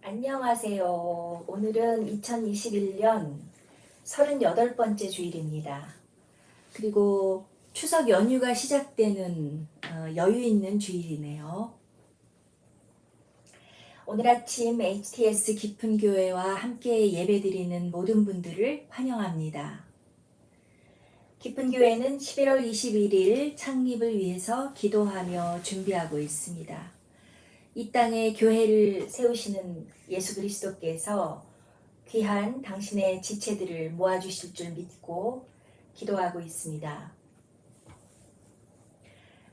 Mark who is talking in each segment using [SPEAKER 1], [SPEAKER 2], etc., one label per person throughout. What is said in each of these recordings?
[SPEAKER 1] 안녕하세요. 오늘은 2021년 38번째 주일입니다. 그리고 추석 연휴가 시작되는 여유 있는 주일이네요. 오늘 아침 HTS 깊은 교회와 함께 예배드리는 모든 분들을 환영합니다. 깊은 교회는 11월 21일 창립을 위해서 기도하며 준비하고 있습니다. 이 땅에 교회를 세우시는 예수 그리스도께서 귀한 당신의 지체들을 모아주실 줄 믿고 기도하고 있습니다.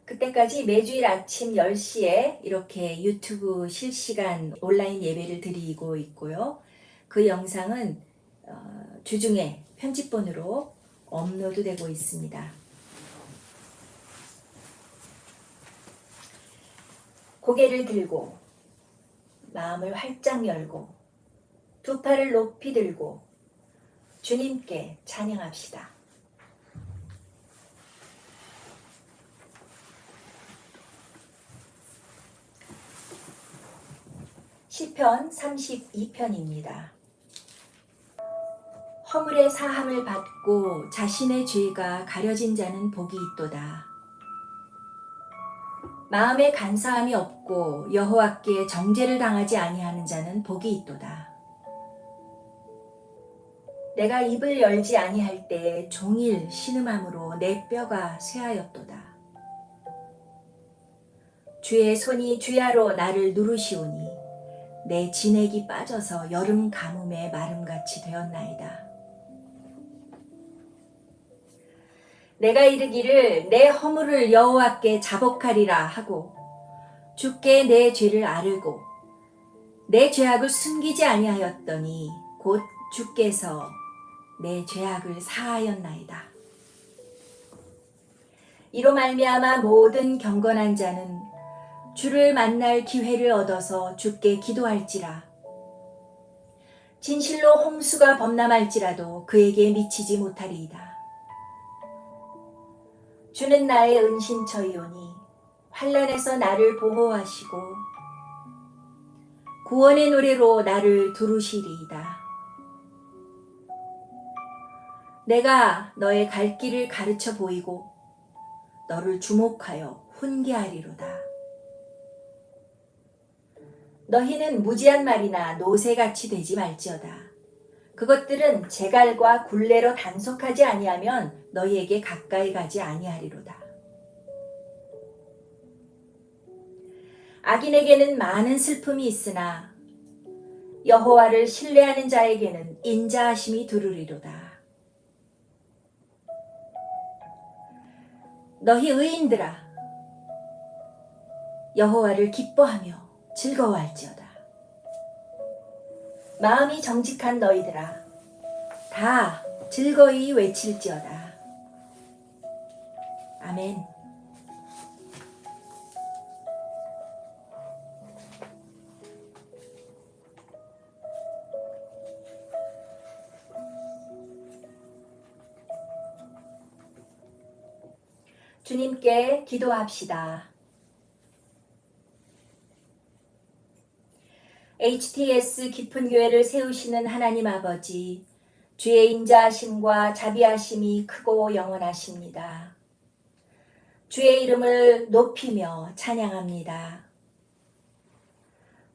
[SPEAKER 1] 그때까지 매주일 아침 10시에 이렇게 유튜브 실시간 온라인 예배를 드리고 있고요. 그 영상은 주중에 편집본으로 업로드되고 있습니다. 고개를 들고 마음을 활짝 열고 두 팔을 높이 들고 주님께 찬양합시다. 시편 32편입니다. 허물의 사함을 받고 자신의 죄가 가려진 자는 복이 있도다. 마음에 간사함이 없고 여호와께 정죄를 당하지 아니하는 자는 복이 있도다. 내가 입을 열지 아니할 때 종일 신음함으로 내 뼈가 쇠하였도다. 주의 손이 주야로 나를 누르시오니 내 진액이 빠져서 여름 가뭄의 마름같이 되었나이다. 내가 이르기를 내 허물을 여호와께 자복하리라 하고 주께 내 죄를 아뢰고 내 죄악을 숨기지 아니하였더니 곧 주께서 내 죄악을 사하였나이다. 이로 말미암아 모든 경건한 자는 주를 만날 기회를 얻어서 주께 기도할지라. 진실로 홍수가 범람할지라도 그에게 미치지 못하리이다. 주는 나의 은신처이오니 환난에서 나를 보호하시고 구원의 노래로 나를 두르시리이다. 내가 너의 갈 길을 가르쳐 보이고 너를 주목하여 훈계하리로다. 너희는 무지한 말이나 노새같이 되지 말지어다. 그것들은 제갈과 굴레로 단속하지 아니하면 너희에게 가까이 가지 아니하리로다. 악인에게는 많은 슬픔이 있으나 여호와를 신뢰하는 자에게는 인자하심이 두루리로다. 너희 의인들아 여호와를 기뻐하며 즐거워할지어다. 마음이 정직한 너희들아 다 즐거이 외칠지어다. 아멘. 주님께 기도합시다. HTS 깊은 교회를 세우시는 하나님 아버지, 주의 인자하심과 자비하심이 크고 영원하십니다. 주의 이름을 높이며 찬양합니다.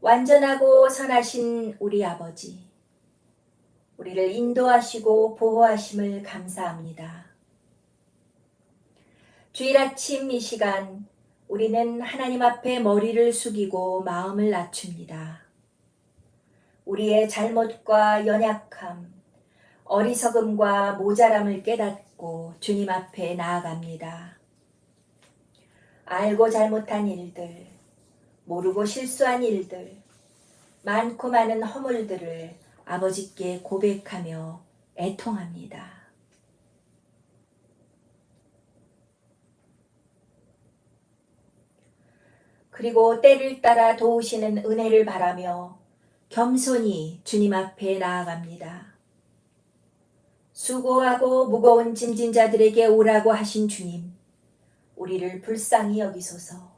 [SPEAKER 1] 완전하고 선하신 우리 아버지, 우리를 인도하시고 보호하심을 감사합니다. 주일 아침 이 시간 우리는 하나님 앞에 머리를 숙이고 마음을 낮춥니다. 우리의 잘못과 연약함, 어리석음과 모자람을 깨닫고 주님 앞에 나아갑니다. 알고 잘못한 일들, 모르고 실수한 일들, 많고 많은 허물들을 아버지께 고백하며 애통합니다. 그리고 때를 따라 도우시는 은혜를 바라며 겸손히 주님 앞에 나아갑니다. 수고하고 무거운 짐진 자들에게 오라고 하신 주님, 우리를 불쌍히 여기소서.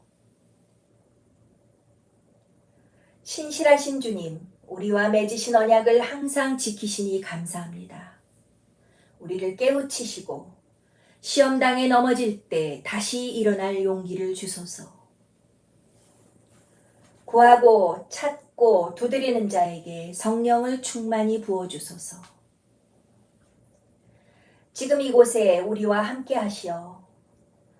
[SPEAKER 1] 신실하신 주님, 우리와 맺으신 언약을 항상 지키시니 감사합니다. 우리를 깨우치시고 시험당에 넘어질 때 다시 일어날 용기를 주소서. 구하고 찾고 두드리는 자에게 성령을 충만히 부어주소서. 지금 이곳에 우리와 함께 하시어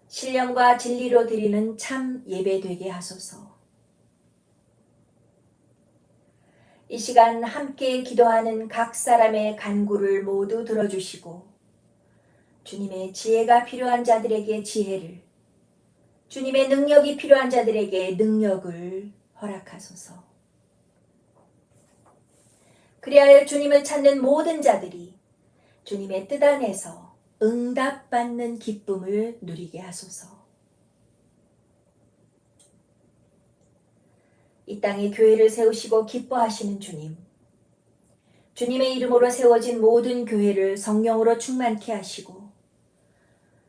[SPEAKER 1] 신령과 진리로 드리는 참 예배 되게 하소서. 이 시간 함께 기도하는 각 사람의 간구를 모두 들어주시고 주님의 지혜가 필요한 자들에게 지혜를, 주님의 능력이 필요한 자들에게 능력을 허락하소서. 그리하여 주님을 찾는 모든 자들이 주님의 뜻 안에서 응답받는 기쁨을 누리게 하소서. 이 땅에 교회를 세우시고 기뻐하시는 주님, 주님의 이름으로 세워진 모든 교회를 성령으로 충만케 하시고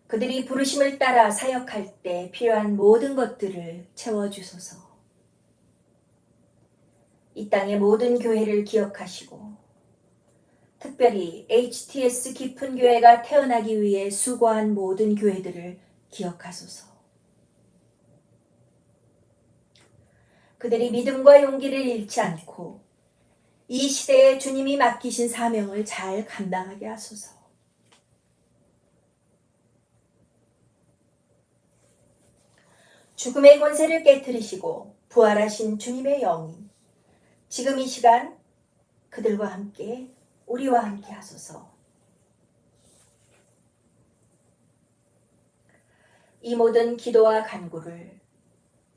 [SPEAKER 1] 그들이 부르심을 따라 사역할 때 필요한 모든 것들을 채워주소서. 이 땅의 모든 교회를 기억하시고 특별히 HTS 깊은 교회가 태어나기 위해 수고한 모든 교회들을 기억하소서. 그들이 믿음과 용기를 잃지 않고 이 시대에 주님이 맡기신 사명을 잘 감당하게 하소서. 죽음의 권세를 깨뜨리시고 부활하신 주님의 영이 지금 이 시간 그들과 함께 우리와 함께 하소서. 이 모든 기도와 간구를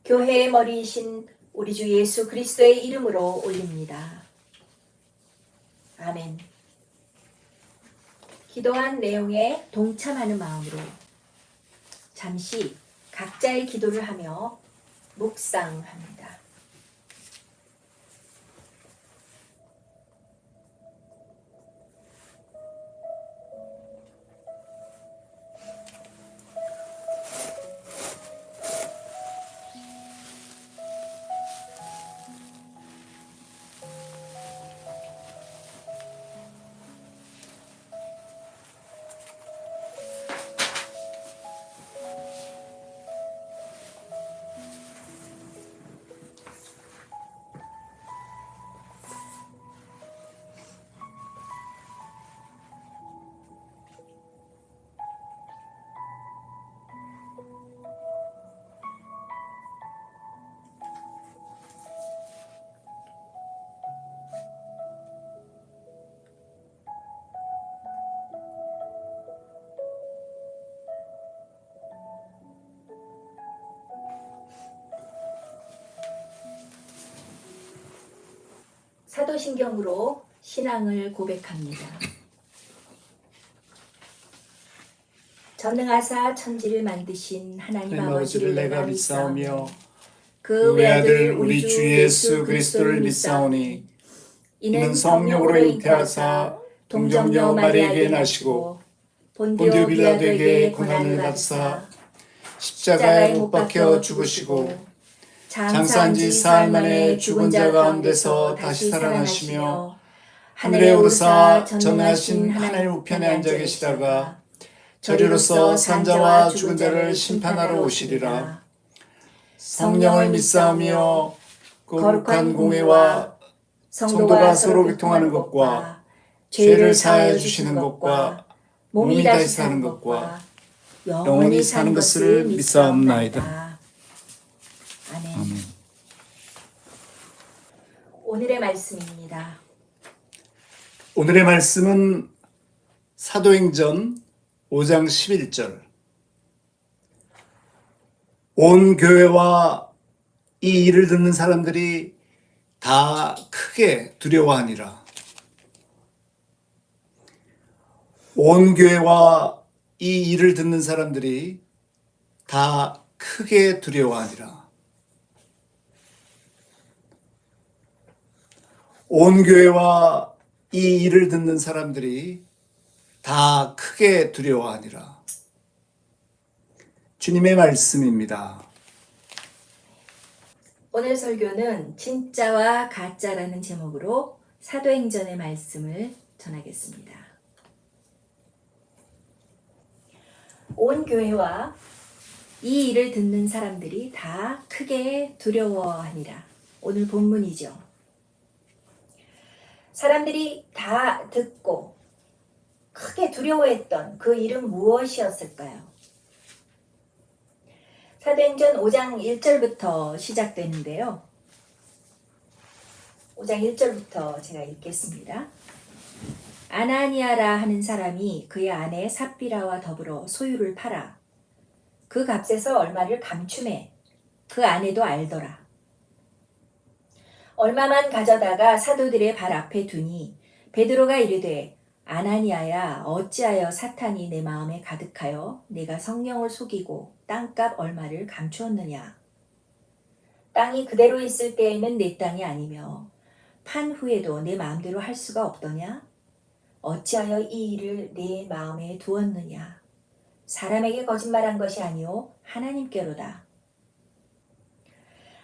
[SPEAKER 1] 교회의 머리이신 우리 주 예수 그리스도의 이름으로 올립니다. 아멘. 기도한 내용에 동참하는 마음으로 잠시 각자의 기도를 하며 묵상합니다. 사도신경으로 신앙을 고백합니다. 전능하사 천지를 만드신 하나님 아버지를 내가 믿사오며 그 외아들 우리 주 예수 그리스도를 믿사오니 이는 성령으로 잉태하사 동정녀 마리아에게 나시고 본디오 빌라도에게 고난을 받사 십자가에 못 박혀 죽으시고 장사한 지 사흘 만에 죽은 자 가운데서 다시 살아나시며 하늘에 오르사 전능하신 하나님 우편에 앉아 계시다가 저리로서 산자와 죽은 자를 심판하러 오시리라. 성령을 믿사오며 거룩한 공회와 성도가 서로 교통하는 것과 죄를 사하여 주시는 것과 몸이 다시 사는 것과 영원히 사는 것을 믿사옵나이다. 아멘. 오늘의 말씀입니다.
[SPEAKER 2] 오늘의 말씀은 사도행전 5장 11절. 온 교회와 이 일을 듣는 사람들이 다 크게 두려워하니라. 온 교회와 이 일을 듣는 사람들이 다 크게 두려워하니라. 온 교회와 이 일을 듣는 사람들이 다 크게 두려워하니라. 주님의 말씀입니다.
[SPEAKER 1] 오늘 설교는 진짜와 가짜라는 제목으로 사도행전의 말씀을 전하겠습니다. 온 교회와 이 일을 듣는 사람들이 다 크게 두려워하니라. 오늘 본문이죠. 사람들이 다 듣고 크게 두려워했던 그 일은 무엇이었을까요? 사도행전 5장 1절부터 시작되는데요. 5장 1절부터 제가 읽겠습니다. 아나니아라 하는 사람이 그의 아내 삽비라와 더불어 소유를 팔아 그 값에서 얼마를 감춤해 그 아내도 알더라. 얼마만 가져다가 사도들의 발 앞에 두니 베드로가 이르되 아나니아야 어찌하여 사탄이 내 마음에 가득하여 내가 성령을 속이고 땅값 얼마를 감추었느냐. 땅이 그대로 있을 때에는 내 땅이 아니며 판 후에도 내 마음대로 할 수가 없더냐. 어찌하여 이 일을 내 마음에 두었느냐. 사람에게 거짓말한 것이 아니오 하나님께로다.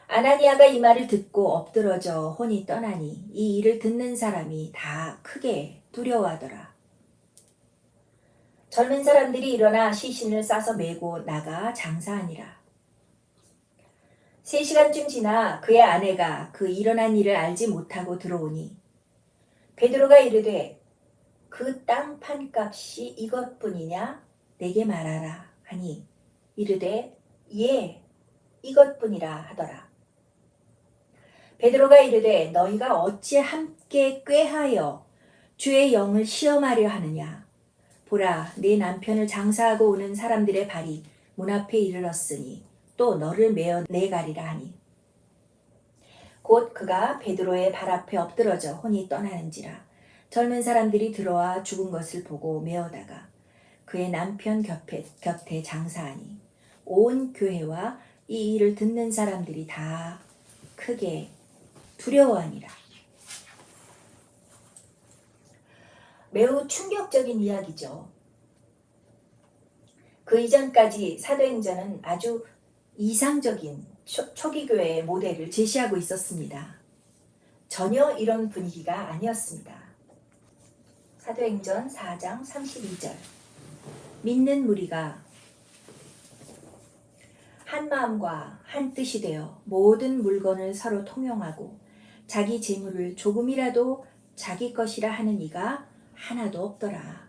[SPEAKER 1] 아나니아가 이 말을 듣고 엎드러져 혼이 떠나니 이 일을 듣는 사람이 다 크게 두려워하더라. 젊은 사람들이 일어나 시신을 싸서 메고 나가 장사하니라. 3시간쯤 지나 그의 아내가 그 일어난 일을 알지 못하고 들어오니 베드로가 이르되 그 땅 판값이 이것뿐이냐 내게 말하라 하니 이르되 예 이것뿐이라 하더라. 베드로가 이르되 너희가 어찌 함께 꾀하여 주의 영을 시험하려 하느냐. 보라 내 남편을 장사하고 오는 사람들의 발이 문 앞에 이르렀으니 또 너를 메어 내가리라 하니 곧 그가 베드로의 발 앞에 엎드러져 혼이 떠나는지라. 젊은 사람들이 들어와 죽은 것을 보고 메어다가 그의 남편 곁에 장사하니 온 교회와 이 일을 듣는 사람들이 다 크게 두려워하니라. 매우 충격적인 이야기죠. 그 이전까지 사도행전은 아주 이상적인 초기 교회의 모델을 제시하고 있었습니다. 전혀 이런 분위기가 아니었습니다. 사도행전 4장 32절 믿는 무리가 한 마음과 한 뜻이 되어 모든 물건을 서로 통용하고 자기 재물을 조금이라도 자기 것이라 하는 이가 하나도 없더라.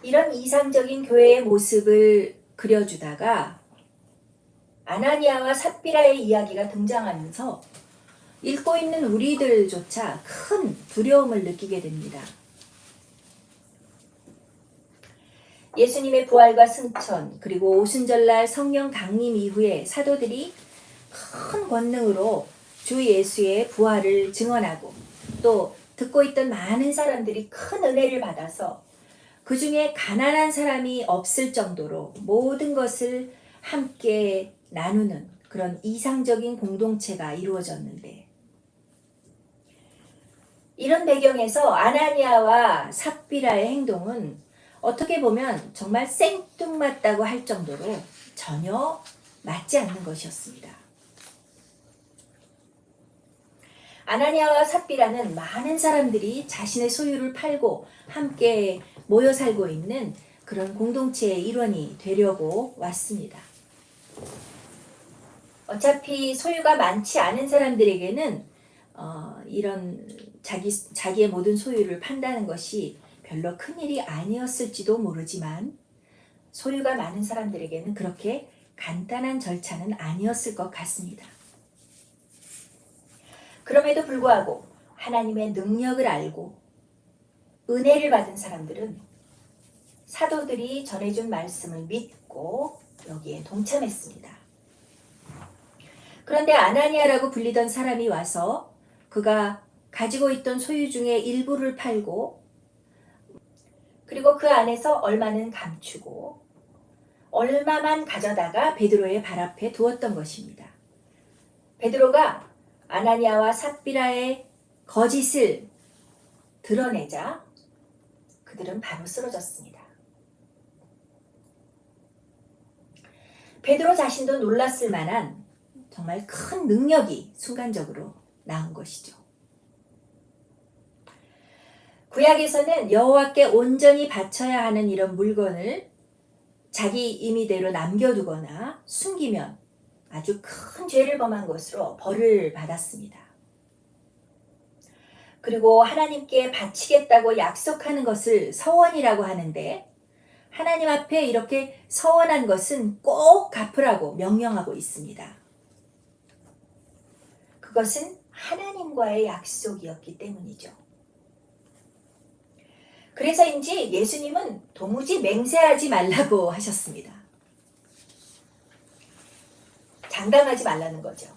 [SPEAKER 1] 이런 이상적인 교회의 모습을 그려주다가 아나니아와 삽비라의 이야기가 등장하면서 읽고 있는 우리들조차 큰 두려움을 느끼게 됩니다. 예수님의 부활과 승천 그리고 오순절날 성령 강림 이후에 사도들이 큰 권능으로 주 예수의 부활을 증언하고 또 듣고 있던 많은 사람들이 큰 은혜를 받아서 그 중에 가난한 사람이 없을 정도로 모든 것을 함께 나누는 그런 이상적인 공동체가 이루어졌는데 이런 배경에서 아나니아와 삽비라의 행동은 어떻게 보면 정말 생뚱맞다고 할 정도로 전혀 맞지 않는 것이었습니다. 아나니아와 삽비라는 많은 사람들이 자신의 소유를 팔고 함께 모여 살고 있는 그런 공동체의 일원이 되려고 왔습니다. 어차피 소유가 많지 않은 사람들에게는 이런 자기의 모든 소유를 판다는 것이 별로 큰일이 아니었을지도 모르지만 소유가 많은 사람들에게는 그렇게 간단한 절차는 아니었을 것 같습니다. 그럼에도 불구하고 하나님의 능력을 알고 은혜를 받은 사람들은 사도들이 전해준 말씀을 믿고 여기에 동참했습니다. 그런데 아나니아라고 불리던 사람이 와서 그가 가지고 있던 소유 중에 일부를 팔고 그리고 그 안에서 얼마는 감추고 얼마만 가져다가 베드로의 발 앞에 두었던 것입니다. 베드로가 아나니아와 삽비라의 거짓을 드러내자 그들은 바로 쓰러졌습니다. 베드로 자신도 놀랐을 만한 정말 큰 능력이 순간적으로 나온 것이죠. 구약에서는 여호와께 온전히 바쳐야 하는 이런 물건을 자기 임의대로 남겨두거나 숨기면 아주 큰 죄를 범한 것으로 벌을 받았습니다. 그리고 하나님께 바치겠다고 약속하는 것을 서원이라고 하는데, 하나님 앞에 이렇게 서원한 것은 꼭 갚으라고 명령하고 있습니다. 그것은 하나님과의 약속이었기 때문이죠. 그래서인지 예수님은 도무지 맹세하지 말라고 하셨습니다. 장담하지 말라는 거죠.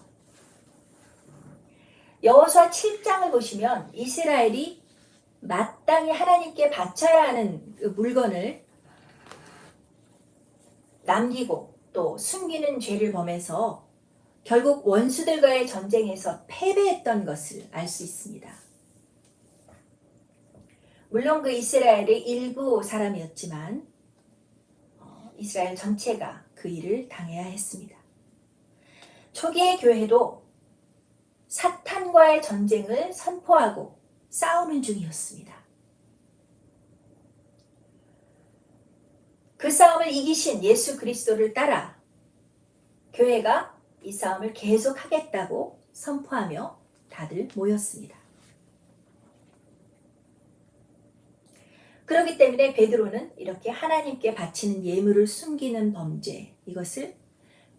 [SPEAKER 1] 여호수아 7장을 보시면 이스라엘이 마땅히 하나님께 바쳐야 하는 그 물건을 남기고 또 숨기는 죄를 범해서 결국 원수들과의 전쟁에서 패배했던 것을 알 수 있습니다. 물론 그 이스라엘의 일부 사람이었지만 이스라엘 전체가 그 일을 당해야 했습니다. 초기의 교회도 사탄과의 전쟁을 선포하고 싸우는 중이었습니다. 그 싸움을 이기신 예수 그리스도를 따라 교회가 이 싸움을 계속하겠다고 선포하며 다들 모였습니다. 그렇기 때문에 베드로는 이렇게 하나님께 바치는 예물을 숨기는 범죄, 이것을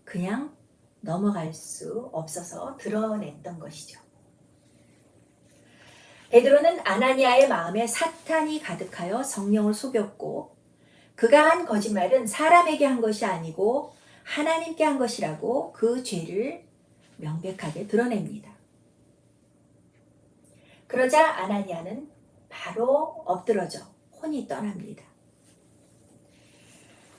[SPEAKER 1] 그냥 넘어갈 수 없어서 드러냈던 것이죠. 베드로는 아나니아의 마음에 사탄이 가득하여 성령을 속였고, 그가 한 거짓말은 사람에게 한 것이 아니고 하나님께 한 것이라고 그 죄를 명백하게 드러냅니다. 그러자 아나니아는 바로 엎드러져 혼이 떠납니다.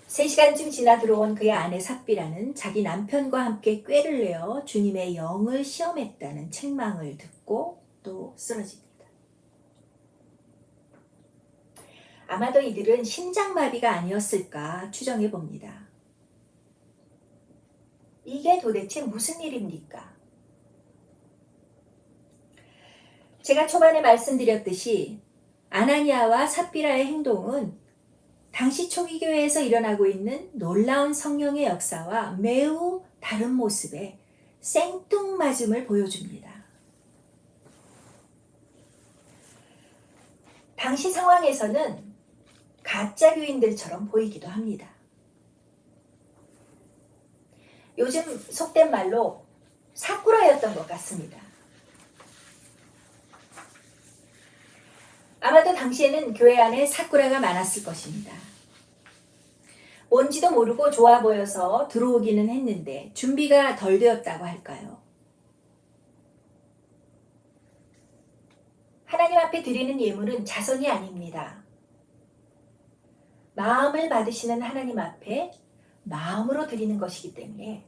[SPEAKER 1] 3시간쯤 지나 들어온 그의 아내 삽비라는 자기 남편과 함께 꾀를 내어 주님의 영을 시험했다는 책망을 듣고 또 쓰러집니다. 아마도 이들은 심장마비가 아니었을까 추정해 봅니다. 이게 도대체 무슨 일입니까? 제가 초반에 말씀드렸듯이 아나니아와 삽비라의 행동은 당시 초기 교회에서 일어나고 있는 놀라운 성령의 역사와 매우 다른 모습의 생뚱맞음을 보여줍니다. 당시 상황에서는 가짜 교인들처럼 보이기도 합니다. 요즘 속된 말로 사꾸라였던 것 같습니다. 아마도 당시에는 교회 안에 사꾸라가 많았을 것입니다. 뭔지도 모르고 좋아 보여서 들어오기는 했는데 준비가 덜 되었다고 할까요? 하나님 앞에 드리는 예물은 자선이 아닙니다. 마음을 받으시는 하나님 앞에 마음으로 드리는 것이기 때문에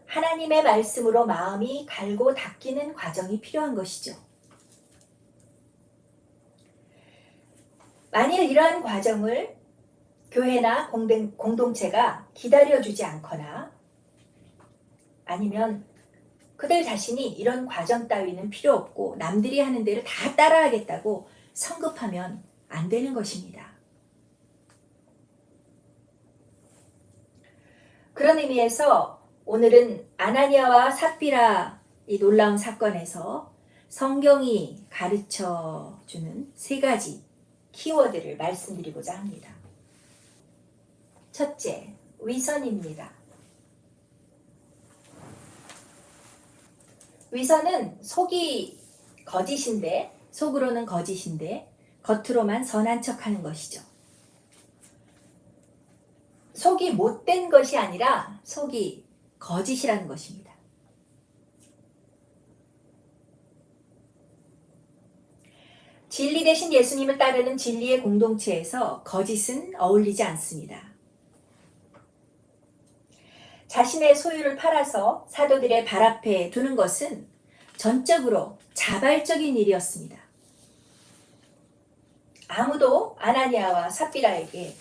[SPEAKER 1] 하나님의 말씀으로 마음이 갈고 닦이는 과정이 필요한 것이죠. 만일 이러한 과정을 교회나 공동체가 기다려주지 않거나 아니면 그들 자신이 이런 과정 따위는 필요 없고 남들이 하는 대로 다 따라하겠다고 성급하면 안 되는 것입니다. 그런 의미에서 오늘은 아나니아와 삽비라 이 놀라운 사건에서 성경이 가르쳐주는 3가지 키워드를 말씀드리고자 합니다. 첫째, 위선입니다. 위선은 속이 거짓인데, 속으로는 거짓인데 겉으로만 선한 척하는 것이죠. 속이 못된 것이 아니라 속이 거짓이라는 것입니다. 진리 대신 예수님을 따르는 진리의 공동체에서 거짓은 어울리지 않습니다. 자신의 소유를 팔아서 사도들의 발 앞에 두는 것은 전적으로 자발적인 일이었습니다. 아무도 아나니아와 삽비라에게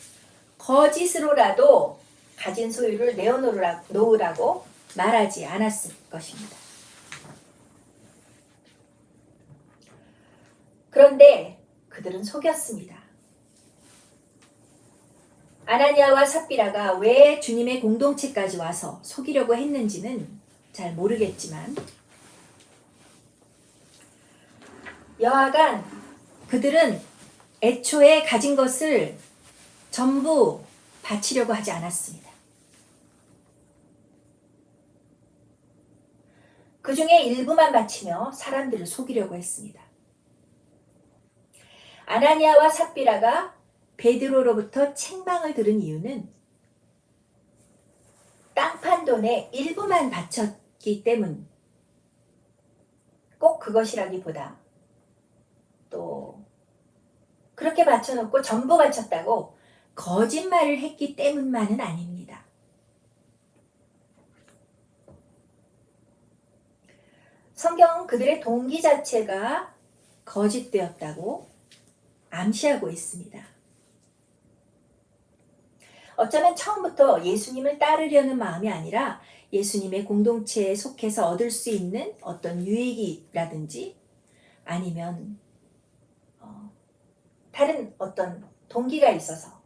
[SPEAKER 1] 거짓으로라도 가진 소유를 내어놓으라고 말하지 않았을 것입니다. 그런데 그들은 속였습니다. 아나니아와 삽비라가 왜 주님의 공동체까지 와서 속이려고 했는지는 잘 모르겠지만 여하간 그들은 애초에 가진 것을 전부 바치려고 하지 않았습니다. 그 중에 일부만 바치며 사람들을 속이려고 했습니다. 아나니아와 삽비라가 베드로로부터 책망을 들은 이유는 땅판 돈의 일부만 바쳤기 때문, 꼭 그것이라기보다 또 그렇게 바쳐놓고 전부 바쳤다고 거짓말을 했기 때문만은 아닙니다. 성경은 그들의 동기 자체가 거짓되었다고 암시하고 있습니다. 어쩌면 처음부터 예수님을 따르려는 마음이 아니라 예수님의 공동체에 속해서 얻을 수 있는 어떤 유익이라든지 아니면 다른 어떤 동기가 있어서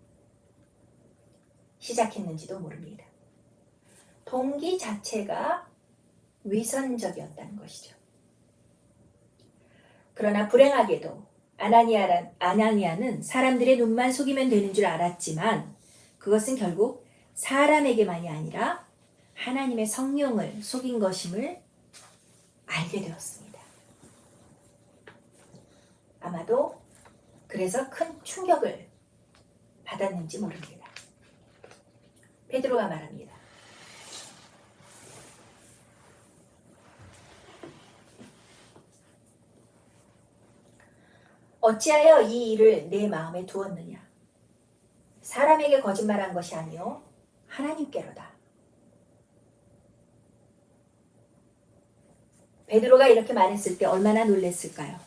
[SPEAKER 1] 시작했는지도 모릅니다. 동기 자체가 위선적이었다는 것이죠. 그러나 불행하게도 아나니아는 사람들의 눈만 속이면 되는 줄 알았지만 그것은 결국 사람에게만이 아니라 하나님의 성령을 속인 것임을 알게 되었습니다. 아마도 그래서 큰 충격을 받았는지 모릅니다. 베드로가 말합니다. 어찌하여 이 일을 내 마음에 두었느냐? 사람에게 거짓말한 것이 아니요 하나님께로다. 베드로가 이렇게 말했을 때 얼마나 놀랐을까요?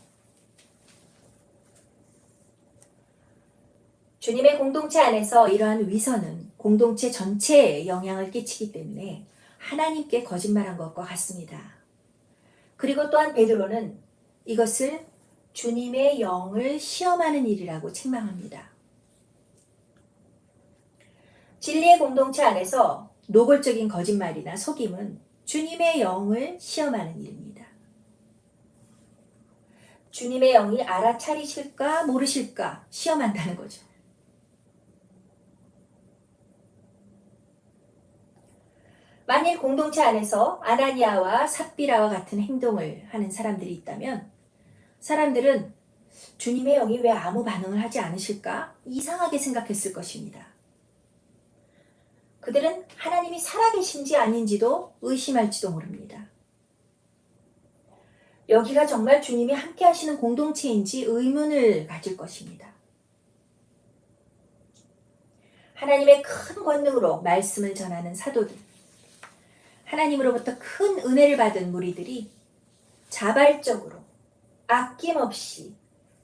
[SPEAKER 1] 주님의 공동체 안에서 이러한 위선은 공동체 전체에 영향을 끼치기 때문에 하나님께 거짓말한 것과 같습니다. 그리고 또한 베드로는 이것을 주님의 영을 시험하는 일이라고 책망합니다. 진리의 공동체 안에서 노골적인 거짓말이나 속임은 주님의 영을 시험하는 일입니다. 주님의 영이 알아차리실까 모르실까 시험한다는 거죠. 만일 공동체 안에서 아나니아와 삽비라와 같은 행동을 하는 사람들이 있다면 사람들은 주님의 영이 왜 아무 반응을 하지 않으실까 이상하게 생각했을 것입니다. 그들은 하나님이 살아계신지 아닌지도 의심할지도 모릅니다. 여기가 정말 주님이 함께 하시는 공동체인지 의문을 가질 것입니다. 하나님의 큰 권능으로 말씀을 전하는 사도들, 하나님으로부터 큰 은혜를 받은 무리들이 자발적으로 아낌없이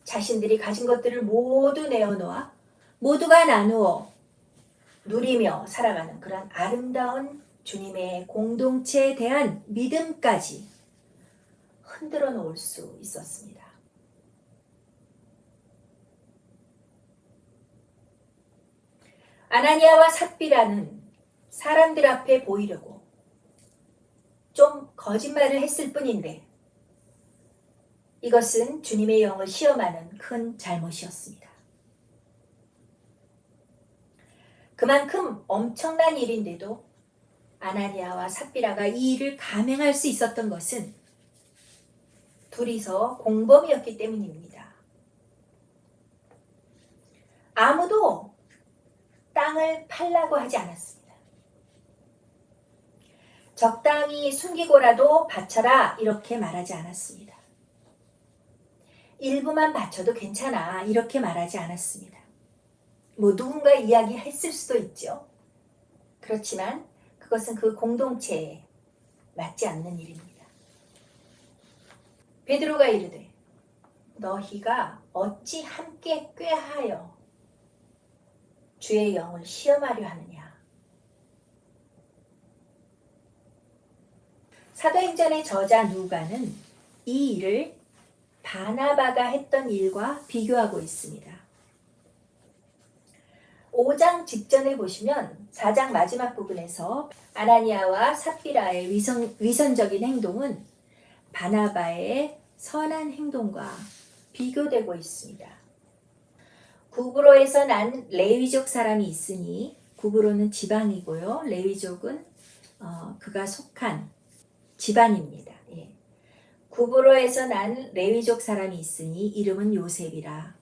[SPEAKER 1] 자신들이 가진 것들을 모두 내어놓아 모두가 나누어 누리며 살아가는 그런 아름다운 주님의 공동체에 대한 믿음까지 흔들어 놓을 수 있었습니다. 아나니아와 삽비라는 사람들 앞에 보이려고 좀 거짓말을 했을 뿐인데 이것은 주님의 영을 시험하는 큰 잘못이었습니다. 그만큼 엄청난 일인데도 아나니아와 삽비라가 이 일을 감행할 수 있었던 것은 둘이서 공범이었기 때문입니다. 아무도 땅을 팔라고 하지 않았습니다. 적당히 숨기고라도 바쳐라 이렇게 말하지 않았습니다. 일부만 바쳐도 괜찮아 이렇게 말하지 않았습니다. 누군가 이야기했을 수도 있죠. 그렇지만 그것은 그 공동체에 맞지 않는 일입니다. 베드로가 이르되 너희가 어찌 함께 꾀하여 주의 영을 시험하려 하느냐. 사도행전의 저자 누가는 이 일을 바나바가 했던 일과 비교하고 있습니다. 5장 직전에 보시면 4장 마지막 부분에서 아나니아와 삽비라의 위선적인 행동은 바나바의 선한 행동과 비교되고 있습니다. 구브로에서 난 레위족 사람이 있으니, 구브로는 지방이고요. 레위족은 그가 속한 집안입니다. 예. 구브로에서 난 레위족 사람이 있으니 이름은 요셉이라.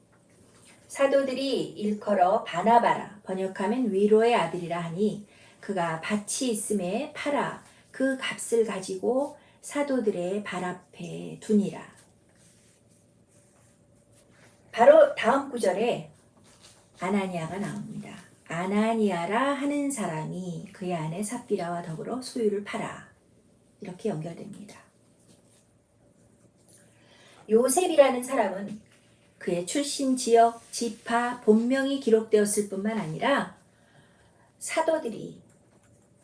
[SPEAKER 1] 사도들이 일컬어 바나바라, 번역하면 위로의 아들이라 하니 그가 밭이 있음에 팔아 그 값을 가지고 사도들의 발 앞에 두니라. 바로 다음 구절에 아나니아가 나옵니다. 아나니아라 하는 사람이 그의 아내 삽비라와 더불어 소유를 팔아. 이렇게 연결됩니다. 요셉이라는 사람은 그의 출신 지역, 지파, 본명이 기록되었을 뿐만 아니라 사도들이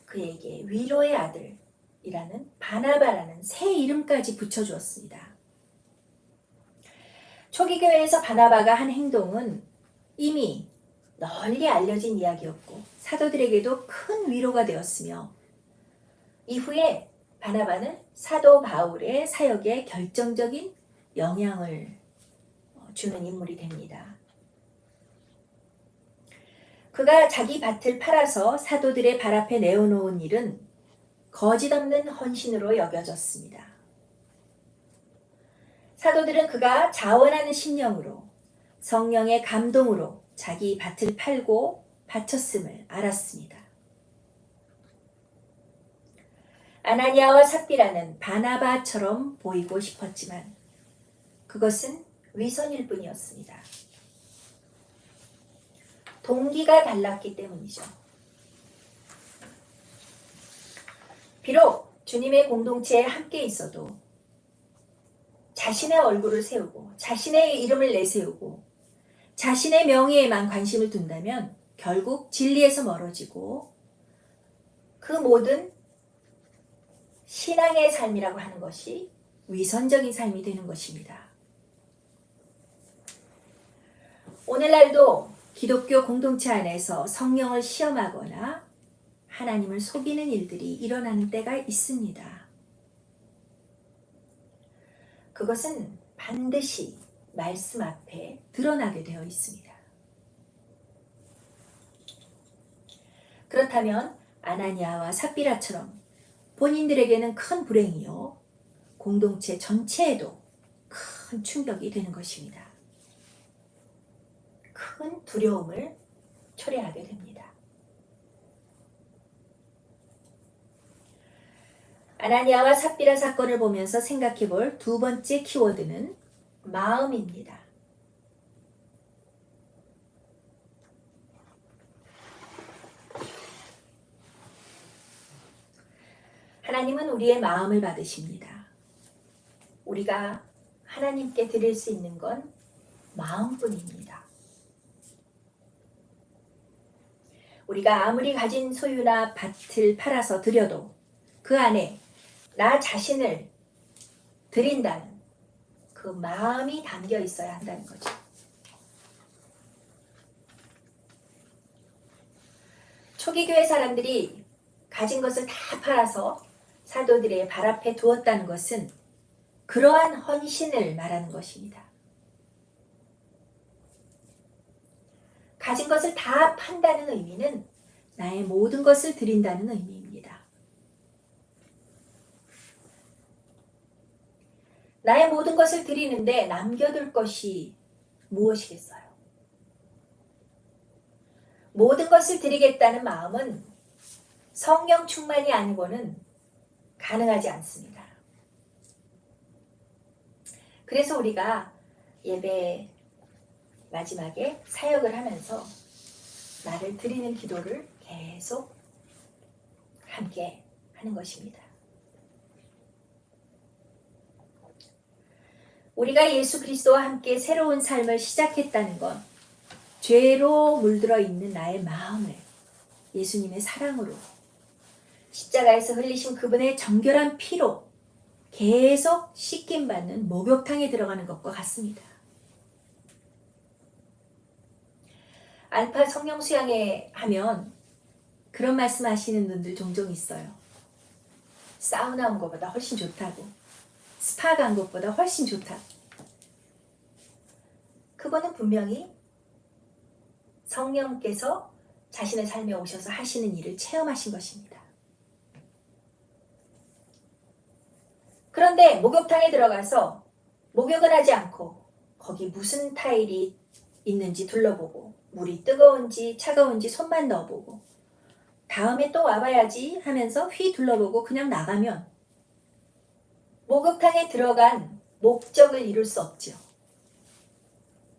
[SPEAKER 1] 그에게 위로의 아들이라는 바나바라는 새 이름까지 붙여주었습니다. 초기 교회에서 바나바가 한 행동은 이미 널리 알려진 이야기였고 사도들에게도 큰 위로가 되었으며, 이후에 바나바는 사도 바울의 사역에 결정적인 영향을 주는 인물이 됩니다. 그가 자기 밭을 팔아서 사도들의 발 앞에 내어놓은 일은 거짓 없는 헌신으로 여겨졌습니다. 사도들은 그가 자원하는 심령으로 성령의 감동으로 자기 밭을 팔고 바쳤음을 알았습니다. 아나니아와 삽비라는 바나바처럼 보이고 싶었지만 그것은 위선일 뿐이었습니다. 동기가 달랐기 때문이죠. 비록 주님의 공동체에 함께 있어도 자신의 얼굴을 세우고 자신의 이름을 내세우고 자신의 명예에만 관심을 둔다면 결국 진리에서 멀어지고 그 모든 신앙의 삶이라고 하는 것이 위선적인 삶이 되는 것입니다. 오늘날도 기독교 공동체 안에서 성령을 시험하거나 하나님을 속이는 일들이 일어나는 때가 있습니다. 그것은 반드시 말씀 앞에 드러나게 되어 있습니다. 그렇다면 아나니아와 삽비라처럼 본인들에게는 큰 불행이요, 공동체 전체에도 큰 충격이 되는 것입니다. 큰 두려움을 초래하게 됩니다. 아나니아와 삽비라 사건을 보면서 생각해 볼 두 번째 키워드는 마음입니다. 하나님은 우리의 마음을 받으십니다. 우리가 하나님께 드릴 수 있는 건 마음뿐입니다. 우리가 아무리 가진 소유나 밭을 팔아서 드려도 그 안에 나 자신을 드린다는 그 마음이 담겨 있어야 한다는 거죠. 초기 교회 사람들이 가진 것을 다 팔아서 사도들의 발 앞에 두었다는 것은 그러한 헌신을 말하는 것입니다. 가진 것을 다 판다는 의미는 나의 모든 것을 드린다는 의미입니다. 나의 모든 것을 드리는데 남겨둘 것이 무엇이겠어요? 모든 것을 드리겠다는 마음은 성령 충만이 아니고는 가능하지 않습니다. 그래서 우리가 예배 마지막에 사역을 하면서 나를 드리는 기도를 계속 함께 하는 것입니다. 우리가 예수 그리스도와 함께 새로운 삶을 시작했다는 건 죄로 물들어 있는 나의 마음을 예수님의 사랑으로 십자가에서 흘리신 그분의 정결한 피로 계속 씻김받는 목욕탕에 들어가는 것과 같습니다. 알파 성령 수양회 하면 그런 말씀 하시는 분들 종종 있어요. 사우나 온 것보다 훨씬 좋다고. 스파 간 것보다 훨씬 좋다고. 그거는 분명히 성령께서 자신의 삶에 오셔서 하시는 일을 체험하신 것입니다. 그런데 목욕탕에 들어가서 목욕을 하지 않고 거기 무슨 타일이 있는지 둘러보고 물이 뜨거운지 차가운지 손만 넣어보고 다음에 또 와봐야지 하면서 휘 둘러보고 그냥 나가면 목욕탕에 들어간 목적을 이룰 수 없죠.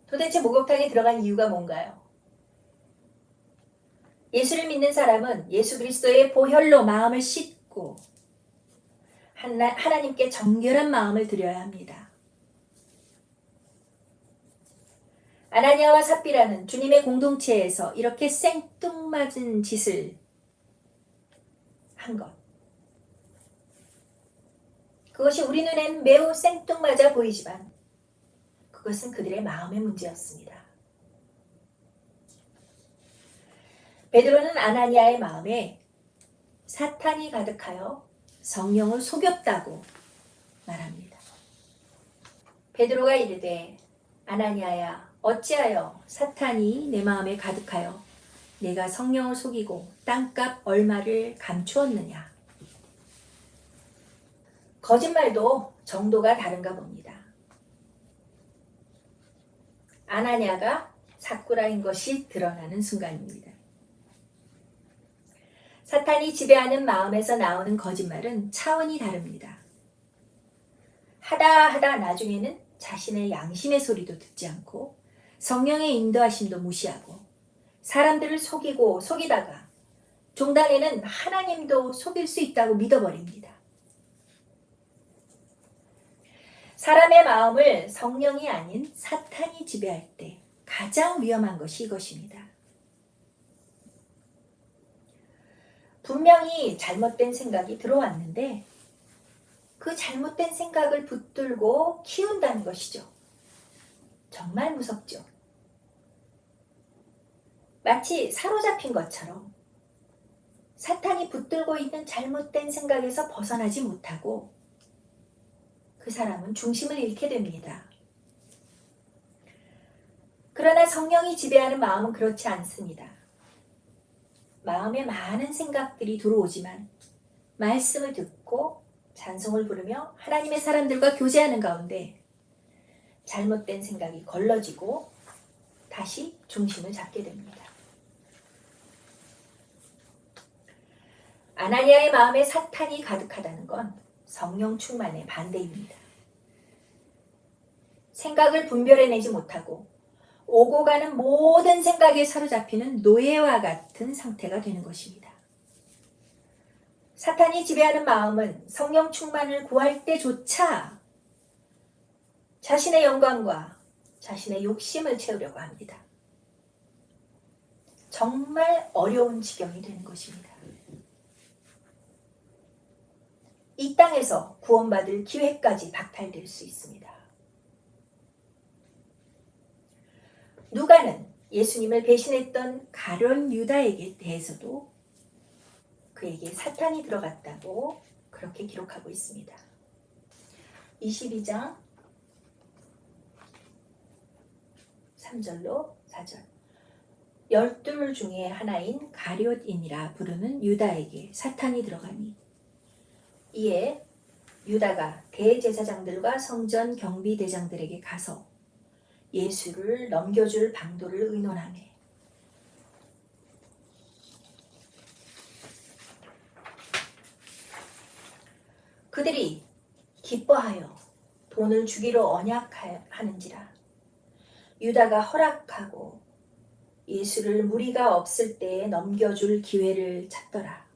[SPEAKER 1] 도대체 목욕탕에 들어간 이유가 뭔가요? 예수를 믿는 사람은 예수 그리스도의 보혈로 마음을 씻고 하나님께 정결한 마음을 드려야 합니다. 아나니아와 삽비라는 주님의 공동체에서 이렇게 생뚱맞은 짓을 한 것. 그것이 우리 눈엔 매우 생뚱맞아 보이지만 그것은 그들의 마음의 문제였습니다. 베드로는 아나니아의 마음에 사탄이 가득하여 성령을 속였다고 말합니다. 베드로가 이르되 아나니아야 어찌하여 사탄이 내 마음에 가득하여 내가 성령을 속이고 땅값 얼마를 감추었느냐. 거짓말도 정도가 다른가 봅니다. 아나니아가 사꾸라인 것이 드러나는 순간입니다. 사탄이 지배하는 마음에서 나오는 거짓말은 차원이 다릅니다. 하다 나중에는 자신의 양심의 소리도 듣지 않고 성령의 인도하심도 무시하고 사람들을 속이고 속이다가 종단에는 하나님도 속일 수 있다고 믿어버립니다. 사람의 마음을 성령이 아닌 사탄이 지배할 때 가장 위험한 것이 이것입니다. 분명히 잘못된 생각이 들어왔는데 그 잘못된 생각을 붙들고 키운다는 것이죠. 정말 무섭죠. 마치 사로잡힌 것처럼 사탄이 붙들고 있는 잘못된 생각에서 벗어나지 못하고 그 사람은 중심을 잃게 됩니다. 그러나 성령이 지배하는 마음은 그렇지 않습니다. 마음에 많은 생각들이 들어오지만 말씀을 듣고 찬송을 부르며 하나님의 사람들과 교제하는 가운데 잘못된 생각이 걸러지고 다시 중심을 잡게 됩니다. 아나니아의 마음에 사탄이 가득하다는 건 성령 충만의 반대입니다. 생각을 분별해내지 못하고 오고 가는 모든 생각에 사로잡히는 노예와 같은 상태가 되는 것입니다. 사탄이 지배하는 마음은 성령 충만을 구할 때조차 자신의 영광과 자신의 욕심을 채우려고 합니다. 정말 어려운 지경이 되는 것입니다. 이 땅에서 구원받을 기회까지 박탈될 수 있습니다. 누가는 예수님을 배신했던 가룟 유다에게 대해서도 그에게 사탄이 들어갔다고 그렇게 기록하고 있습니다. 22장 3절로 4절. 12 중에 하나인 가룟이니라 부르는 유다에게 사탄이 들어가니 이에 유다가 대제사장들과 성전 경비대장들에게 가서 예수를 넘겨줄 방도를 의논하매 그들이 기뻐하여 돈을 주기로 언약하는지라 유다가 허락하고 예수를 무리가 없을 때에 넘겨줄 기회를 찾더라.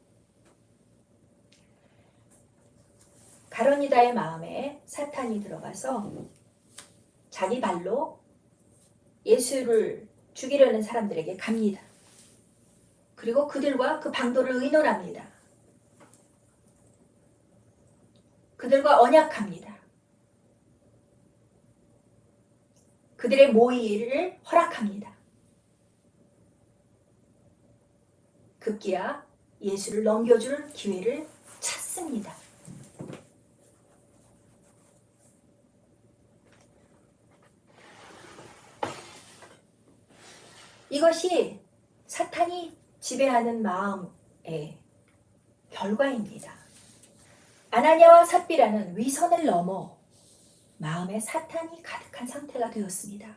[SPEAKER 1] 가룟 유다의 마음에 사탄이 들어가서 자기 발로 예수를 죽이려는 사람들에게 갑니다. 그리고 그들과 그 방도를 의논합니다. 그들과 언약합니다. 그들의 모의를 허락합니다. 급기야 예수를 넘겨줄 기회를 찾습니다. 이것이 사탄이 지배하는 마음의 결과입니다. 아나니아와 삽비라는 위선을 넘어 마음에 사탄이 가득한 상태가 되었습니다.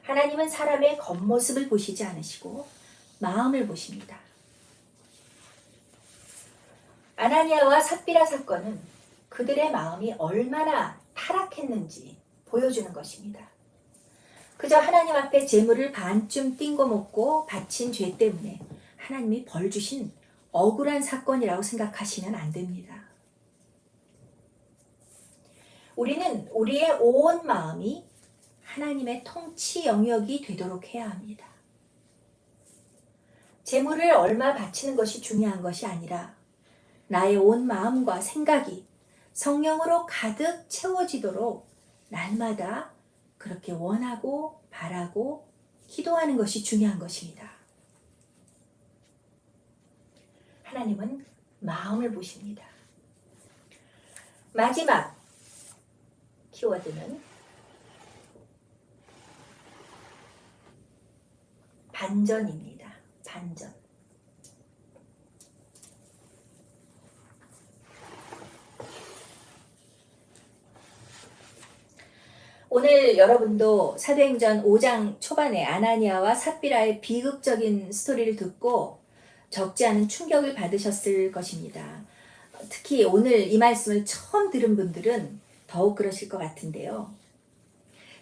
[SPEAKER 1] 하나님은 사람의 겉모습을 보시지 않으시고 마음을 보십니다. 아나니아와 삽비라 사건은 그들의 마음이 얼마나 타락했는지 보여주는 것입니다. 그저 하나님 앞에 재물을 반쯤 띵거 먹고 바친 죄 때문에 하나님이 벌 주신 억울한 사건이라고 생각하시면 안 됩니다. 우리는 우리의 온 마음이 하나님의 통치 영역이 되도록 해야 합니다. 재물을 얼마 바치는 것이 중요한 것이 아니라 나의 온 마음과 생각이 성령으로 가득 채워지도록 날마다 그렇게 원하고 바라고 기도하는 것이 중요한 것입니다. 하나님은 마음을 보십니다. 마지막 키워드는 반전입니다. 반전. 오늘 여러분도 사도행전 5장 초반에 아나니아와 삽비라의 비극적인 스토리를 듣고 적지 않은 충격을 받으셨을 것입니다. 특히 오늘 이 말씀을 처음 들은 분들은 더욱 그러실 것 같은데요.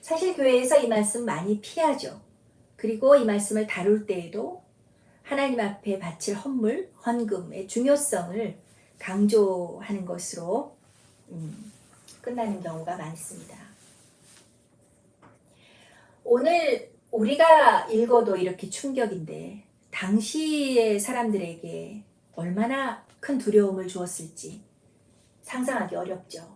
[SPEAKER 1] 사실 교회에서 이 말씀 많이 피하죠. 그리고 이 말씀을 다룰 때에도 하나님 앞에 바칠 헌물, 헌금의 중요성을 강조하는 것으로 끝나는 경우가 많습니다. 오늘 우리가 읽어도 이렇게 충격인데 당시의 사람들에게 얼마나 큰 두려움을 주었을지 상상하기 어렵죠.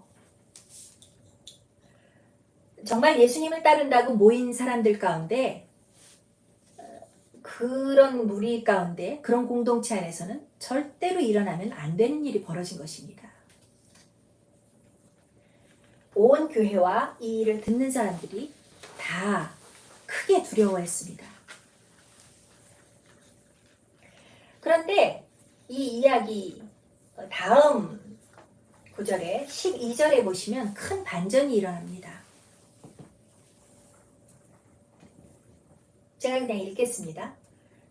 [SPEAKER 1] 정말 예수님을 따른다고 모인 사람들 가운데 그런 무리 가운데 그런 공동체 안에서는 절대로 일어나면 안 되는 일이 벌어진 것입니다. 온 교회와 이 일을 듣는 사람들이 다 크게 두려워했습니다. 그런데 이 이야기 다음 구절에 12절에 보시면 큰 반전이 일어납니다. 제가 그냥 읽겠습니다.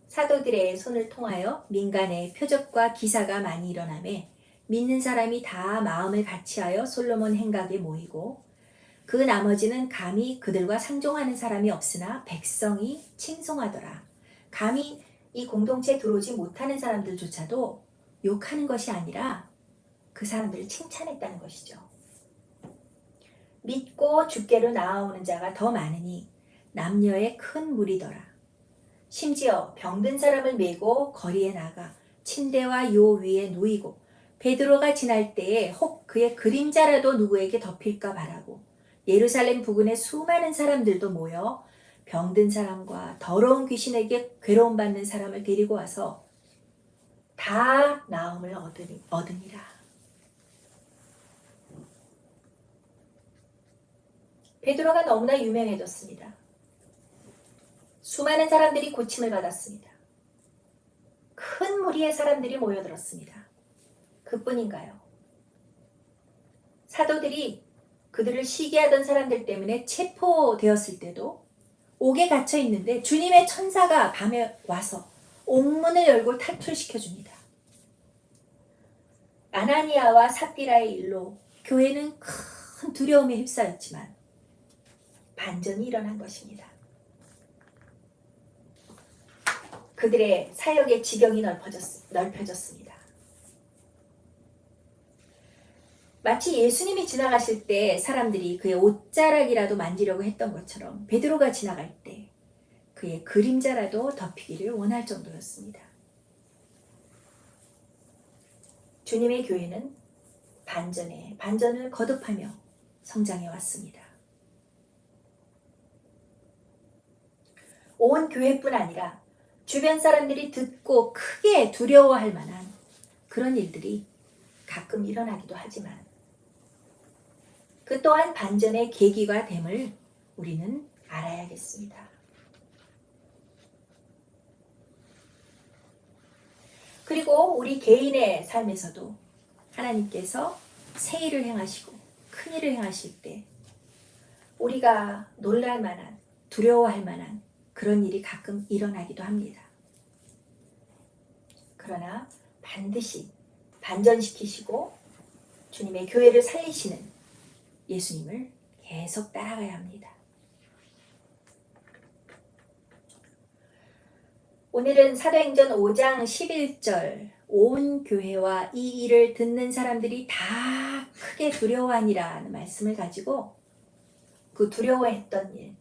[SPEAKER 1] 사도들의 손을 통하여 민간의 표적과 기사가 많이 일어나매 믿는 사람이 다 마음을 같이하여 솔로몬 행각에 모이고 그 나머지는 감히 그들과 상종하는 사람이 없으나 백성이 칭송하더라. 감히 이 공동체에 들어오지 못하는 사람들조차도 욕하는 것이 아니라 그 사람들을 칭찬했다는 것이죠. 믿고 주께로 나아오는 자가 더 많으니 남녀의 큰 무리더라. 심지어 병든 사람을 메고 거리에 나가 침대와 요 위에 누이고 베드로가 지날 때에 혹 그의 그림자라도 누구에게 덮일까 바라고 예루살렘 부근에 수많은 사람들도 모여 병든 사람과 더러운 귀신에게 괴로움받는 사람을 데리고 와서 다 나음을 얻으니라. 베드로가 너무나 유명해졌습니다. 수많은 사람들이 고침을 받았습니다. 큰 무리의 사람들이 모여들었습니다. 그뿐인가요? 사도들이 그들을 시기하던 사람들 때문에 체포되었을 때도 옥에 갇혀 있는데 주님의 천사가 밤에 와서 옥문을 열고 탈출시켜줍니다. 아나니아와 삽비라의 일로 교회는 큰 두려움에 휩싸였지만 반전이 일어난 것입니다. 그들의 사역의 지경이 넓혀졌습니다. 마치 예수님이 지나가실 때 사람들이 그의 옷자락이라도 만지려고 했던 것처럼 베드로가 지나갈 때 그의 그림자라도 덮이기를 원할 정도였습니다. 주님의 교회는 반전을 거듭하며 성장해 왔습니다. 온 교회뿐 아니라 주변 사람들이 듣고 크게 두려워할 만한 그런 일들이 가끔 일어나기도 하지만 그 또한 반전의 계기가 됨을 우리는 알아야겠습니다. 그리고 우리 개인의 삶에서도 하나님께서 새 일을 행하시고 큰 일을 행하실 때 우리가 놀랄 만한, 두려워할 만한 그런 일이 가끔 일어나기도 합니다. 그러나 반드시 반전시키시고 주님의 교회를 살리시는 예수님을 계속 따라가야 합니다. 오늘은 사도행전 5장 11절 온 교회와 이 일을 듣는 사람들이 다 크게 두려워하니라 하는 말씀을 가지고 그 두려워했던 일,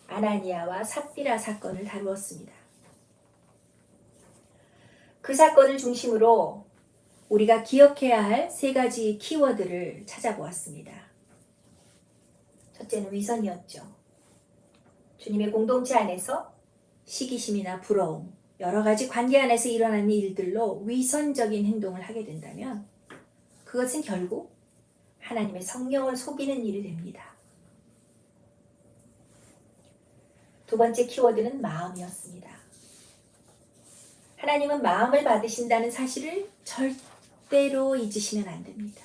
[SPEAKER 1] 아나니아와 삽비라 사건을 다루었습니다. 그 사건을 중심으로 우리가 기억해야 할 세 가지 키워드를 찾아보았습니다. 첫째는 위선이었죠. 주님의 공동체 안에서 시기심이나 부러움, 여러 가지 관계 안에서 일어나는 일들로 위선적인 행동을 하게 된다면 그것은 결국 하나님의 성령을 속이는 일이 됩니다. 두 번째 키워드는 마음이었습니다. 하나님은 마음을 받으신다는 사실을 절대로 잊으시면 안 됩니다.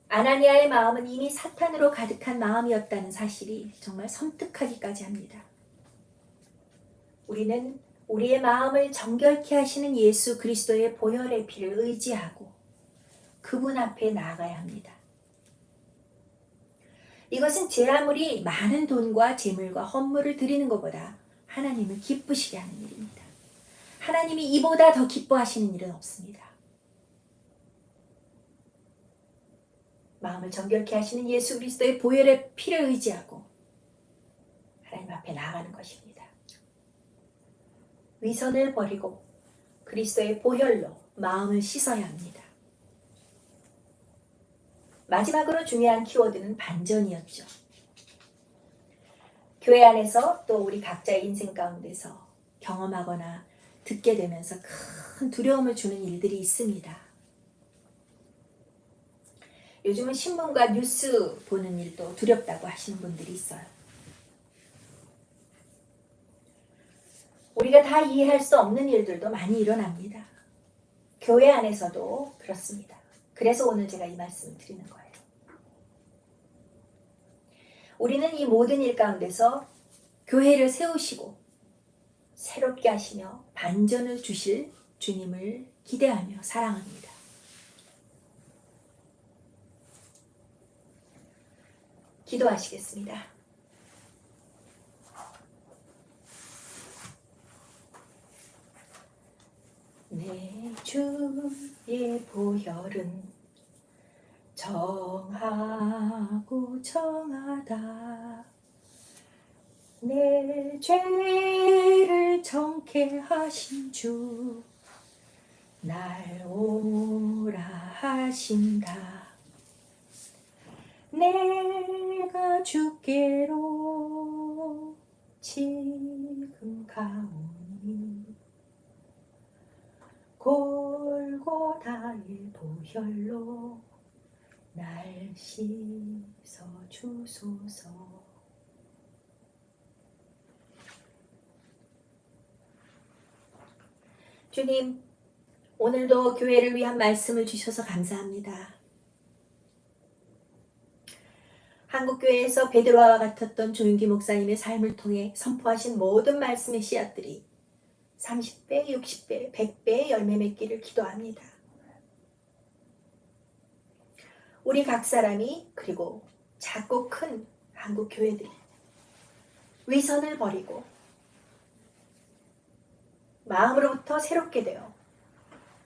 [SPEAKER 1] 아나니아의 마음은 이미 사탄으로 가득한 마음이었다는 사실이 정말 섬뜩하기까지 합니다. 우리는 우리의 마음을 정결케 하시는 예수 그리스도의 보혈의 피를 의지하고 그분 앞에 나아가야 합니다. 이것은 제 아무리 많은 돈과 재물과 헌물을 드리는 것보다 하나님을 기쁘시게 하는 일입니다. 하나님이 이보다 더 기뻐하시는 일은 없습니다. 마음을 정결케 하시는 예수 그리스도의 보혈의 피를 의지하고 하나님 앞에 나아가는 것입니다. 위선을 버리고 그리스도의 보혈로 마음을 씻어야 합니다. 마지막으로 중요한 키워드는 반전이었죠. 교회 안에서 또 우리 각자의 인생 가운데서 경험하거나 듣게 되면서 큰 두려움을 주는 일들이 있습니다. 요즘은 신문과 뉴스 보는 일도 두렵다고 하시는 분들이 있어요. 우리가 다 이해할 수 없는 일들도 많이 일어납니다. 교회 안에서도 그렇습니다. 그래서 오늘 제가 이 말씀을 드리는 거예요. 우리는 이 모든 일 가운데서 교회를 세우시고 새롭게 하시며 반전을 주실 주님을 기대하며 사랑합니다. 기도하시겠습니다. 내 주의 보혈은 정하고 정하다. 내 죄를 정케 하신 주 날 오라 하신다. 내가 주께로 지금 가오니 골고다의 보혈로 날 씻어 주소서. 주님, 오늘도 교회를 위한 말씀을 주셔서 감사합니다. 한국교회에서 베드로와 같았던 조윤기 목사님의 삶을 통해 선포하신 모든 말씀의 씨앗들이 30배, 60배, 100배의 열매 맺기를 기도합니다. 우리 각 사람이 그리고 작고 큰 한국 교회들이 위선을 버리고 마음으로부터 새롭게 되어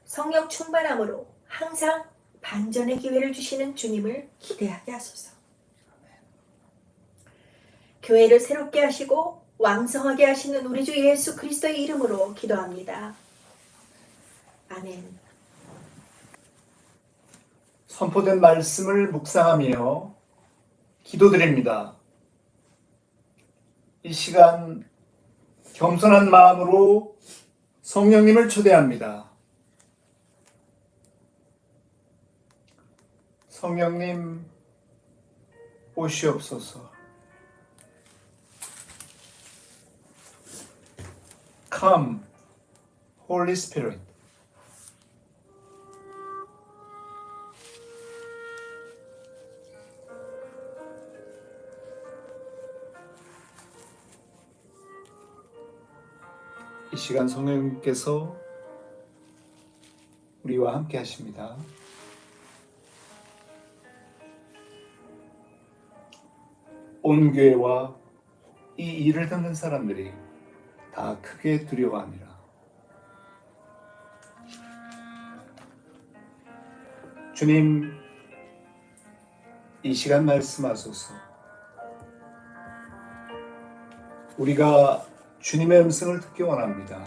[SPEAKER 1] 성령 충만함으로 항상 반전의 기회를 주시는 주님을 기대하게 하소서. 교회를 새롭게 하시고 왕성하게 하시는 우리 주 예수 그리스도의 이름으로 기도합니다. 아멘.
[SPEAKER 2] 선포된 말씀을 묵상하며 기도드립니다. 이 시간 겸손한 마음으로 성령님을 초대합니다. 성령님 오시옵소서. Come, Holy Spirit. 이 시간 성령님께서 우리와 함께 하십니다. 온 교회와 이 일을 듣는 사람들이 다 크게 두려워하니라. 주님, 이 시간 말씀하소서. 우리가 주님의 음성을 듣기 원합니다.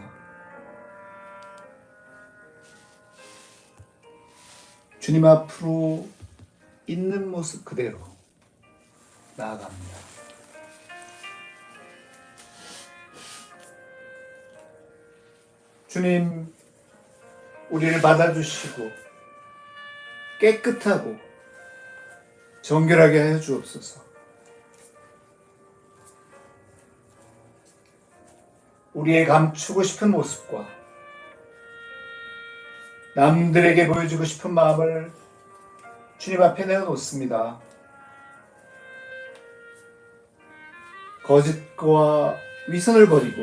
[SPEAKER 2] 주님 앞으로 있는 모습 그대로 나아갑니다. 주님, 우리를 받아주시고 깨끗하고 정결하게 하여 주옵소서. 우리의 감추고 싶은 모습과 남들에게 보여주고 싶은 마음을 주님 앞에 내어놓습니다. 거짓과 위선을 버리고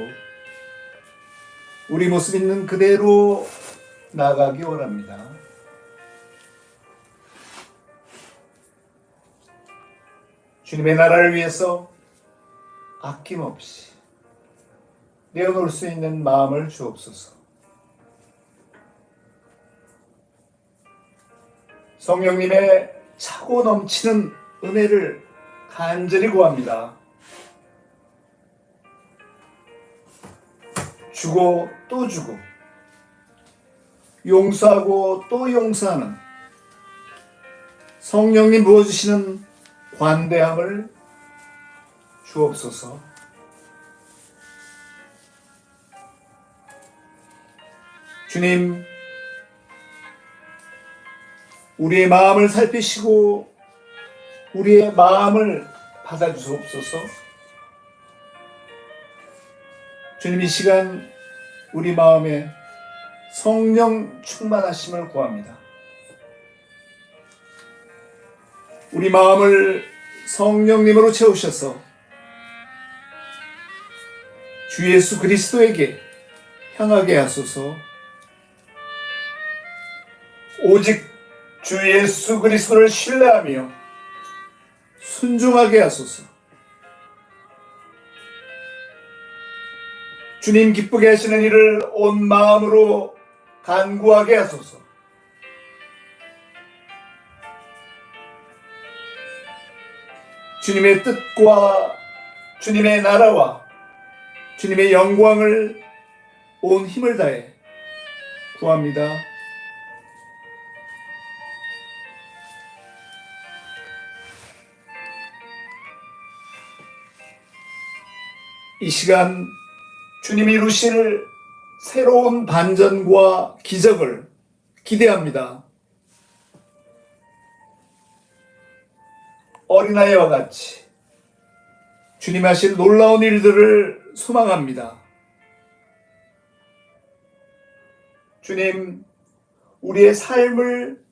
[SPEAKER 2] 우리 모습 있는 그대로 나아가기 원합니다. 주님의 나라를 위해서 아낌없이 내어놓을 수 있는 마음을 주옵소서. 성령님의 차고 넘치는 은혜를 간절히 구합니다. 주고 또 주고 용서하고 또 용서하는 성령님 부어주시는 관대함을 주옵소서. 주님, 우리의 마음을 살피시고 우리의 마음을 받아주옵소서. 주님, 이 시간 우리 마음에 성령 충만하심을 구합니다. 우리 마음을 성령님으로 채우셔서 주 예수 그리스도에게 향하게 하소서. 오직 주 예수 그리스도를 신뢰하며 순종하게 하소서. 주님 기쁘게 하시는 일을 온 마음으로 간구하게 하소서. 주님의 뜻과 주님의 나라와 주님의 영광을 온 힘을 다해 구합니다. 이 시간 주님이 이루실 새로운 반전과 기적을 기대합니다. 어린아이와 같이 주님 하실 놀라운 일들을 소망합니다. 주님, 우리의 삶을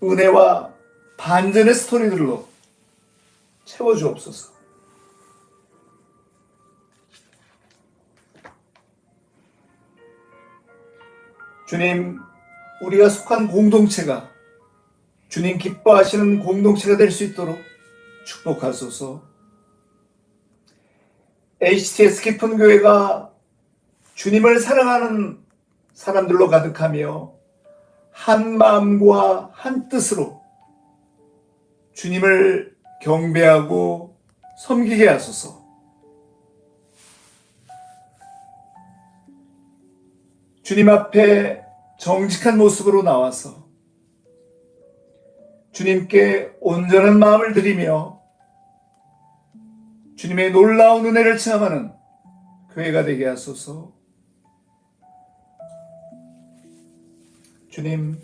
[SPEAKER 2] 은혜와 반전의 스토리들로 채워주옵소서. 주님, 우리가 속한 공동체가 주님 기뻐하시는 공동체가 될 수 있도록 축복하소서. HTS 깊은 교회가 주님을 사랑하는 사람들로 가득하며 한 마음과 한 뜻으로 주님을 경배하고 섬기게 하소서. 주님 앞에 정직한 모습으로 나와서 주님께 온전한 마음을 드리며 주님의 놀라운 은혜를 체험하는 교회가 되게 하소서. 주님,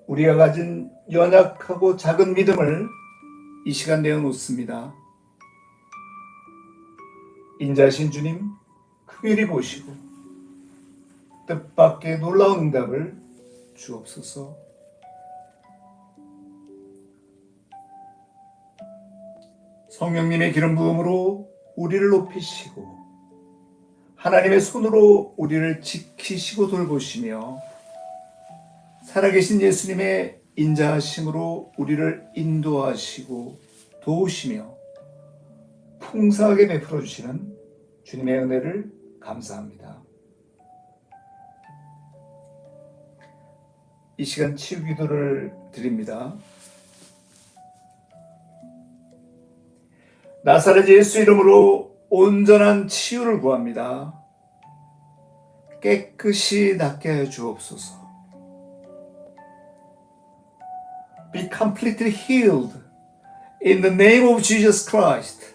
[SPEAKER 2] 우리가 가진 연약하고 작은 믿음을 이 시간 내어놓습니다. 인자하신 주님, 긍휼히 보시고 뜻밖의 놀라운 응답을 주옵소서. 성령님의 기름 부음으로 우리를 높이시고 하나님의 손으로 우리를 지키시고 돌보시며 살아계신 예수님의 인자하심으로 우리를 인도하시고 도우시며 풍성하게 베풀어 주시는 주님의 은혜를 감사합니다. 이 시간 치유 기도를 드립니다. 나사렛 예수 이름으로 온전한 치유를 구합니다. 깨끗이 낫게 하여 주옵소서. Be completely healed in the name of Jesus Christ.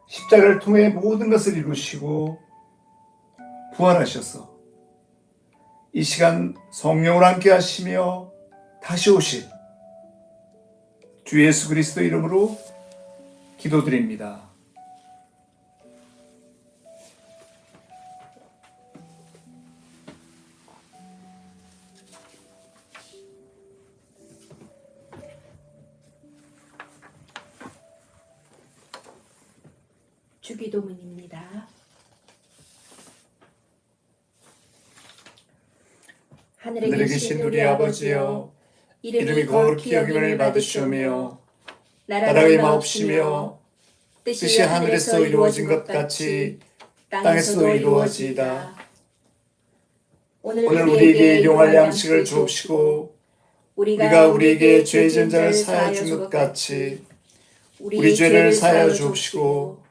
[SPEAKER 2] 십자가를 통해 모든 것을 이루시고 부활하셔서 이 시간 성령을 함께 하시며 다시 오실 주 예수 그리스도 이름으로 기도드립니다.
[SPEAKER 1] 주기도문입니다. 하늘에 계신 우리 아버지여, 이름이 거룩히 여김을 받으시오며 나라가 임하옵시며 뜻이 하늘에서 이루어진 것 같이 땅에서도 이루어지이다. 오늘
[SPEAKER 2] 우리에게 일용할 양식을 주옵시고 우리가 우리에게 죄 지은 자를 사하여 준 것 같이 우리 죄를 사하여 주옵시고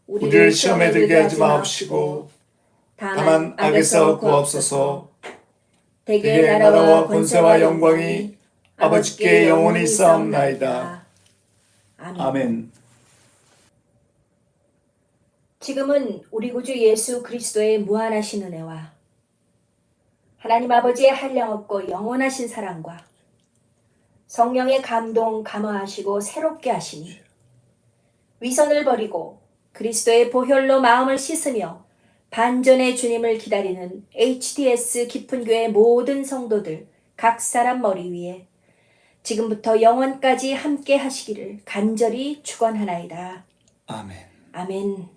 [SPEAKER 2] 우리를 시험에 들게 하지 마옵시고 다만 악에서 구하옵소서.
[SPEAKER 1] 대개 나라와 권세와 영광이 아버지께 영원히 있사옵나이다.
[SPEAKER 2] 아멘.
[SPEAKER 1] 지금은 우리 구주 예수 그리스도의 무한하신 은혜와 하나님 아버지의 한량없고 영원하신 사랑과 성령의 감동 감화하시고 새롭게 하시니 위선을 버리고 그리스도의 보혈로 마음을 씻으며 반전의 주님을 기다리는 HTS 깊은 교회 모든 성도들 각 사람 머리 위에 지금부터 영원까지 함께 하시기를 간절히 축원하나이다.
[SPEAKER 2] 아멘.
[SPEAKER 1] 아멘.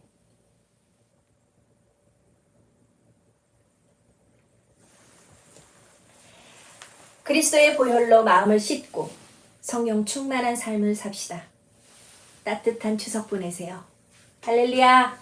[SPEAKER 1] 그리스도의 보혈로 마음을 씻고 성령 충만한 삶을 삽시다. 따뜻한 추석 보내세요. 할렐루야!